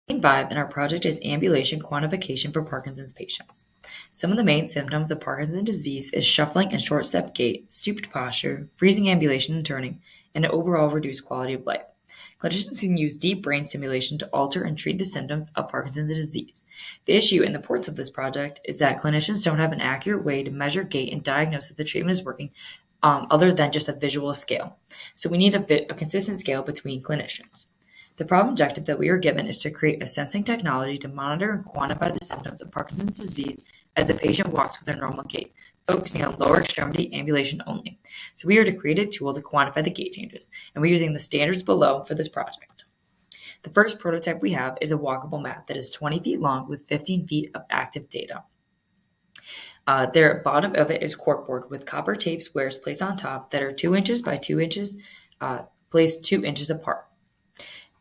Theme 5 in our project is Ambulation Quantification for Parkinson's patients. Some of the main symptoms of Parkinson's disease is shuffling and short-step gait, stooped posture, freezing ambulation and turning, and an overall reduced quality of life. Clinicians can use deep brain stimulation to alter and treat the symptoms of Parkinson's disease. The issue and the importance of this project is that clinicians don't have an accurate way to measure gait and diagnose if the treatment is working other than just a visual scale. So we need a consistent scale between clinicians. The problem objective that we are given is to create a sensing technology to monitor and quantify the symptoms of Parkinson's disease as the patient walks with their normal gait, focusing on lower extremity ambulation only. So we are to create a tool to quantify the gait changes, and we're using the standards below for this project. The first prototype we have is a walkable mat that is 20 feet long with 15 feet of active data. The bottom of it is corkboard with copper tape squares placed on top that are 2 inches by 2 inches, placed 2 inches apart.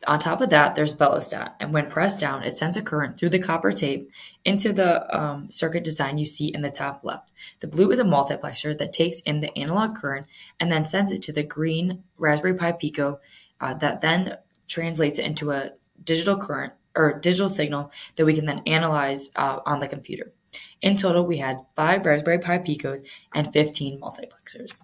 On top of that, there's velostat, and when pressed down, it sends a current through the copper tape into the circuit design you see in the top left. The blue is a multiplexer that takes in the analog current and then sends it to the green Raspberry Pi Pico that then translates it into a digital current or digital signal that we can then analyze on the computer. In total, we had 5 Raspberry Pi Picos and 15 multiplexers.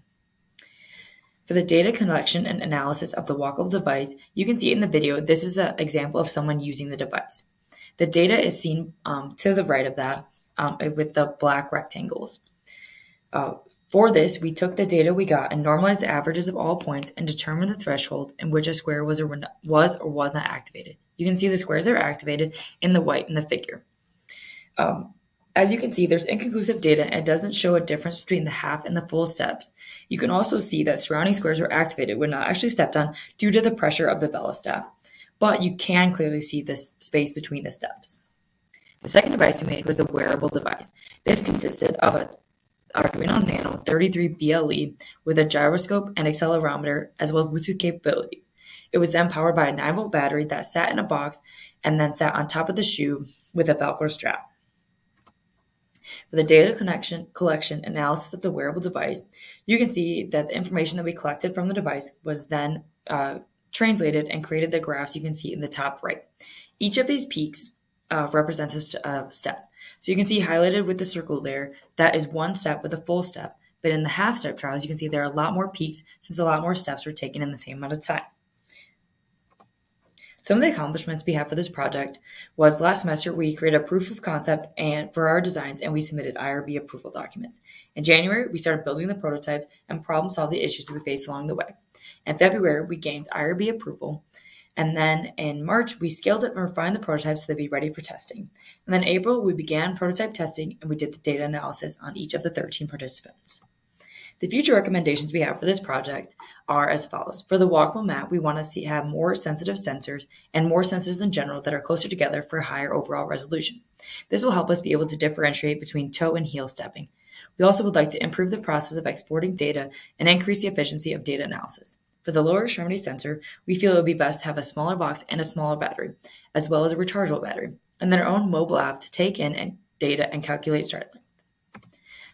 For the data collection and analysis of the walkable device, you can see in the video, this is an example of someone using the device. The data is seen to the right of that with the black rectangles. For this, we took the data we got and normalized the averages of all points and determined the threshold in which a square was or was not activated. You can see the squares that are activated in the white in the figure. As you can see, there's inconclusive data and it doesn't show a difference between the half and the full steps. You can also see that surrounding squares were activated when not actually stepped on due to the pressure of the velostat. But you can clearly see this space between the steps. The second device we made was a wearable device. This consisted of an Arduino Nano 33 BLE with a gyroscope and accelerometer as well as Bluetooth capabilities. It was then powered by a 9-volt battery that sat in a box and then sat on top of the shoe with a Velcro strap. For the data collection analysis of the wearable device, you can see that the information that we collected from the device was then translated and created the graphs you can see in the top right. Each of these peaks represents a step. So you can see highlighted with the circle there, that is one step with a full step. But in the half-step trials, you can see there are a lot more peaks since a lot more steps were taken in the same amount of time. Some of the accomplishments we have for this project was last semester we created a proof of concept for our designs and we submitted IRB approval documents. In January, we started building the prototypes and problem solve the issues we faced along the way. In February, we gained IRB approval. And then in March, we scaled it and refined the prototypes so they'd be ready for testing. And then in April, we began prototype testing and we did the data analysis on each of the 13 participants. The future recommendations we have for this project are as follows. For the walkable mat, we want to have more sensitive sensors and more sensors in general that are closer together for higher overall resolution. This will help us be able to differentiate between toe and heel stepping. We also would like to improve the process of exporting data and increase the efficiency of data analysis. For the lower extremity sensor, we feel it would be best to have a smaller box and a smaller battery, as well as a rechargeable battery, and then our own mobile app to take in data and calculate stride length.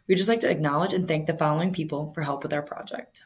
We'd just like to acknowledge and thank the following people for help with our project.